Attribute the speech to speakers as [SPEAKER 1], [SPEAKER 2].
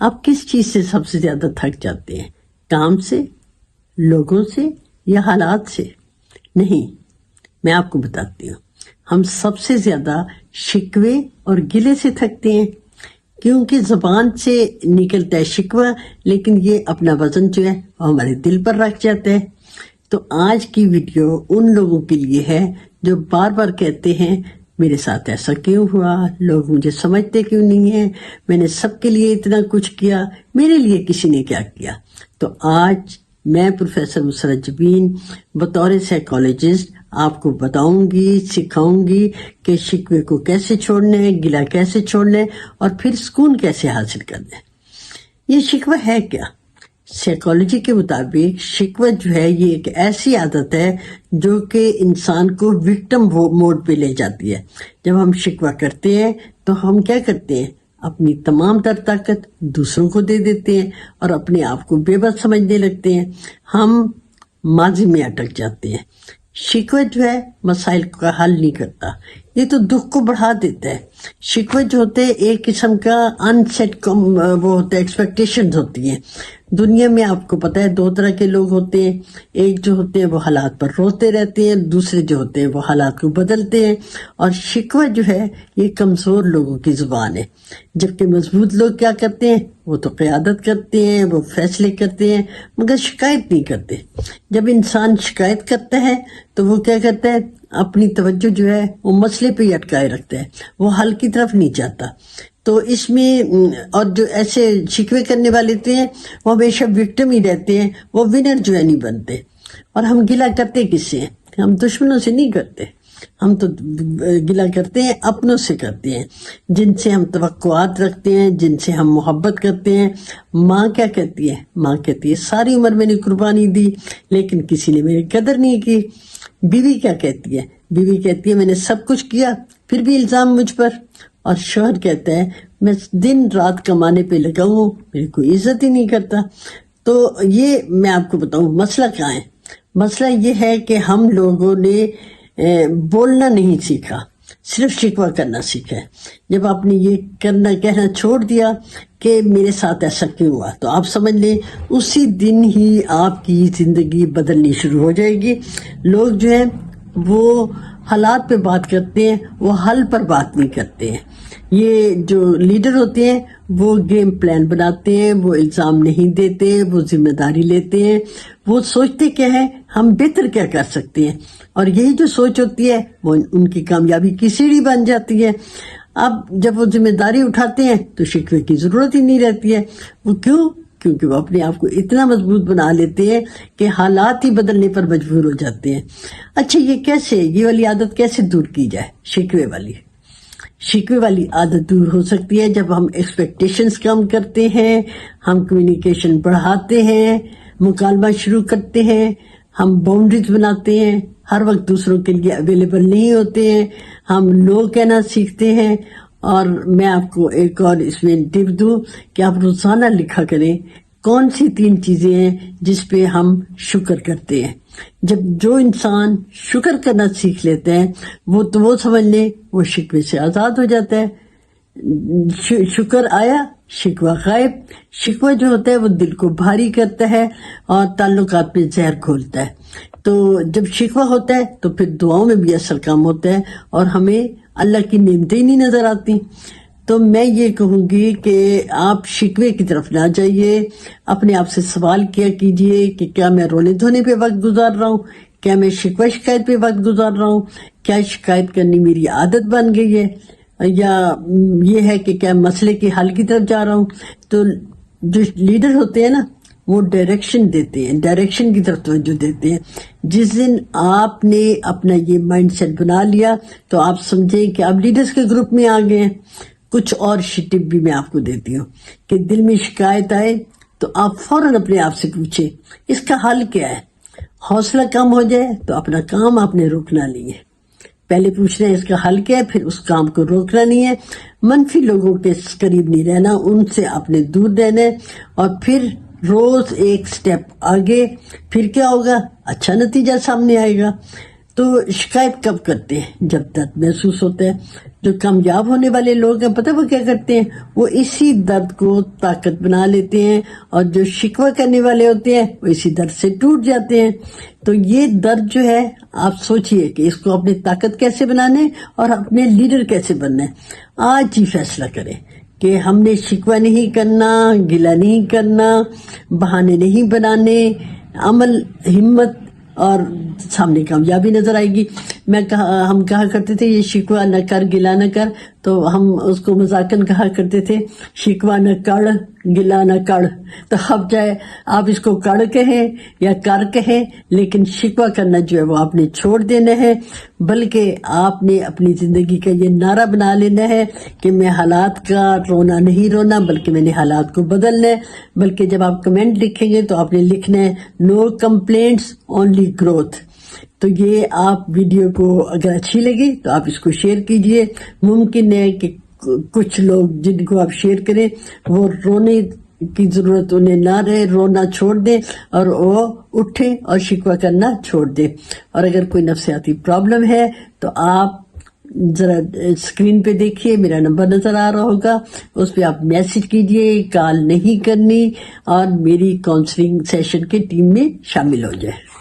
[SPEAKER 1] آپ کس چیز سے سب سے زیادہ تھک جاتے ہیں؟ کام سے، لوگوں سے، یا حالات سے؟ نہیں، میں آپ کو بتاتی ہوں، ہم سب سے زیادہ شکوے اور گلے سے تھکتے ہیں، کیونکہ زبان سے نکلتا ہے شکوہ، لیکن یہ اپنا وزن جو ہے وہ ہمارے دل پر رکھ جاتا ہے۔ تو آج کی ویڈیو ان لوگوں کے لیے ہے جو بار بار کہتے ہیں میرے ساتھ ایسا کیوں ہوا، لوگ مجھے سمجھتے کیوں نہیں ہیں، میں نے سب کے لیے اتنا کچھ کیا، میرے لیے کسی نے کیا کیا۔ تو آج میں پروفیسر مسرت جبین بطور سائیکالوجسٹ آپ کو بتاؤں گی، سکھاؤں گی کہ شکوے کو کیسے چھوڑنا ہے، گلہ کیسے چھوڑنا ہے، اور پھر سکون کیسے حاصل کرنا ہے۔ یہ شکوہ ہے کیا؟ سائیکالوجی کے مطابق شکوہ جو ہے یہ ایک ایسی عادت ہے جو کہ انسان کو وکٹم موڈ پہ لے جاتی ہے۔ جب ہم شکوہ کرتے ہیں تو ہم کیا کرتے ہیں؟ اپنی تمام تر طاقت دوسروں کو دے دیتے ہیں اور اپنے آپ کو بے بس سمجھنے لگتے ہیں، ہم ماضی میں اٹک جاتے ہیں۔ شکوہ جو ہے مسائل کا حل نہیں کرتا، یہ تو دکھ کو بڑھا دیتا ہے۔ شکوہ جو ہوتے ہیں ایک قسم کا انسیٹ وہ ہوتا ہے، ایکسپیکٹیشنز ہوتی ہیں۔ دنیا میں آپ کو پتہ ہے دو طرح کے لوگ ہوتے ہیں، ایک جو ہوتے ہیں وہ حالات پر روتے رہتے ہیں، دوسرے جو ہوتے ہیں وہ حالات کو بدلتے ہیں۔ اور شکوہ جو ہے یہ کمزور لوگوں کی زبان ہے، جبکہ مضبوط لوگ کیا کرتے ہیں؟ وہ تو قیادت کرتے ہیں، وہ فیصلے کرتے ہیں، مگر شکایت نہیں کرتے۔ جب انسان شکایت کرتا ہے تو وہ کیا کرتا ہے؟ اپنی توجہ جو ہے وہ مسئلے پہ ہی اٹکائے رکھتا ہے، وہ حل کی طرف نہیں جاتا۔ تو اس میں اور جو ایسے شکوے کرنے والے ہوتے ہیں وہ ہمیشہ وکٹم ہی رہتے ہیں، وہ ونر جو ہے نہیں بنتے۔ اور ہم گلہ کرتے کس سے ہیں؟ ہم دشمنوں سے نہیں کرتے، ہم تو گلہ کرتے ہیں اپنوں سے کرتے ہیں، جن سے ہم توقعات رکھتے ہیں، جن سے ہم محبت کرتے ہیں۔ ماں کیا کہتی ہے؟ ماں کہتی ہے ساری عمر میں نے قربانی دی لیکن کسی نے میری قدر نہیں کی۔ بیوی کیا کہتی ہے؟ بیوی کہتی ہے میں نے سب کچھ کیا پھر بھی الزام مجھ پر۔ اور شوہر کہتا ہے میں دن رات کمانے پہ لگا ہوں، میری کوئی عزت ہی نہیں کرتا۔ تو یہ میں آپ کو بتاؤں مسئلہ کہاں ہے؟ مسئلہ یہ ہے کہ ہم لوگوں نے بولنا نہیں سیکھا، صرف شکوہ کرنا سیکھا ہے۔ جب آپ نے یہ کہنا چھوڑ دیا کہ میرے ساتھ ایسا کیوں ہوا، تو آپ سمجھ لیں اسی دن ہی آپ کی زندگی بدلنی شروع ہو جائے گی۔ لوگ جو ہیں وہ حالات پہ بات کرتے ہیں، وہ حل پر بات نہیں کرتے ہیں۔ یہ جو لیڈر ہوتے ہیں وہ گیم پلان بناتے ہیں، وہ الزام نہیں دیتے، وہ ذمہ داری لیتے ہیں، وہ سوچتے کیا ہے ہم بہتر کیا کر سکتے ہیں، اور یہی جو سوچ ہوتی ہے وہ ان کی کامیابی کی سیڑھی بن جاتی ہے۔ اب جب وہ ذمہ داری اٹھاتے ہیں تو شکوے کی ضرورت ہی نہیں رہتی ہے۔ وہ کیوں؟ کیونکہ وہ اپنے آپ کو اتنا مضبوط بنا لیتے ہیں کہ حالات ہی بدلنے پر مجبور ہو جاتے ہیں۔ اچھا یہ کیسے، یہ والی عادت کیسے دور کی جائے؟ شکوے والی عادت دور ہو سکتی ہے جب ہم ایکسپیکٹیشنز کم کرتے ہیں، ہم کمیونیکیشن بڑھاتے ہیں، مکالمہ شروع کرتے ہیں، ہم باؤنڈریز بناتے ہیں، ہر وقت دوسروں کے لیے اویلیبل نہیں ہوتے ہیں، ہم نو کہنا سیکھتے ہیں۔ اور میں آپ کو ایک اور اس میں ٹپ دوں کہ آپ روزانہ لکھا کریں کون سی 3 چیزیں ہیں جس پہ ہم شکر کرتے ہیں۔ جب جو انسان شکر کرنا سیکھ لیتے ہیں وہ سمجھ لیں وہ شکوے سے آزاد ہو جاتا ہے۔ شکر آیا شکوہ غائب۔ شکوہ جو ہوتا ہے وہ دل کو بھاری کرتا ہے اور تعلقات پہ زہر گھولتا ہے۔ تو جب شکوہ ہوتا ہے تو پھر دعاؤں میں بھی اثر کم ہوتا ہے اور ہمیں اللہ کی نعمتیں نہیں نظر آتی۔ تو میں یہ کہوں گی کہ آپ شکوے کی طرف نہ جائیے، اپنے آپ سے سوال کیا کیجئے کہ کیا میں رونے دھونے پہ وقت گزار رہا ہوں، کیا میں شکایت پہ وقت گزار رہا ہوں، کیا شکایت کرنی میری عادت بن گئی ہے، یا یہ ہے کہ کیا مسئلے کے حل کی طرف جا رہا ہوں۔ تو جو لیڈر ہوتے ہیں نا وہ ڈائریکشن دیتے ہیں، ڈائریکشن کی طرف توجہ دیتے ہیں۔ جس دن آپ نے اپنا یہ مائنڈ سیٹ بنا لیا تو آپ سمجھیں کہ آپ لیڈرز کے گروپ میں آ گئے ہیں۔ کچھ اور ٹپ بھی میں آپ کو دیتی ہوں کہ دل میں شکایت آئے تو آپ فوراً اپنے آپ سے پوچھیں اس کا حل کیا ہے۔ حوصلہ کم ہو جائے تو اپنا کام آپ نے روکنا نہیں ہے، پہلے پوچھنا ہے اس کا حل کیا ہے، پھر اس کام کو روکنا نہیں ہے۔ منفی لوگوں کے قریب نہیں رہنا، ان سے آپ نے دور رہنا ہے، اور پھر روز ایک سٹیپ آگے، پھر کیا ہوگا؟ اچھا نتیجہ سامنے آئے گا۔ تو شکایت کب کرتے ہیں؟ جب درد محسوس ہوتا ہے۔ جو کامیاب ہونے والے لوگ ہیں، پتہ وہ کیا کرتے ہیں؟ وہ اسی درد کو طاقت بنا لیتے ہیں، اور جو شکوہ کرنے والے ہوتے ہیں وہ اسی درد سے ٹوٹ جاتے ہیں۔ تو یہ درد جو ہے، آپ سوچئے کہ اس کو اپنی طاقت کیسے بنانا ہے اور اپنے لیڈر کیسے بننا ہے۔ آج ہی فیصلہ کریں کہ ہم نے شکوہ نہیں کرنا، گلہ نہیں کرنا، بہانے نہیں بنانے، عمل، ہمت، اور سامنے کامیابی نظر آئے گی۔ ہم کہا کرتے تھے یہ شکوہ نہ کر گلہ نہ کر، تو ہم اس کو مذاقاً کہا کرتے تھے شکوہ نہ کر گلہ نہ کر۔ تو اب چاہے آپ اس کو کر کہیں یا کر کہیں، لیکن شکوہ کرنا جو ہے وہ آپ نے چھوڑ دینا ہے، بلکہ آپ نے اپنی زندگی کا یہ نعرہ بنا لینا ہے کہ میں حالات کا رونا نہیں رونا، بلکہ میں نے حالات کو بدلنا ہے۔ بلکہ جب آپ کمنٹ لکھیں گے تو آپ نے لکھنا ہے نو کمپلینٹس اونلی گروتھ۔ تو یہ آپ ویڈیو کو اگر اچھی لگی تو آپ اس کو شیئر کیجئے۔ ممکن ہے کہ کچھ لوگ جن کو آپ شیئر کریں وہ رونے کی ضرورت انہیں نہ رہے، رونا چھوڑ دیں اور وہ اٹھیں اور شکوہ کرنا چھوڑ دیں۔ اور اگر کوئی نفسیاتی پرابلم ہے تو آپ ذرا اسکرین پہ دیکھیے، میرا نمبر نظر آ رہا ہوگا، اس پہ آپ میسج کیجئے، کال نہیں کرنی، اور میری کاؤنسلنگ سیشن کے ٹیم میں شامل ہو جائے۔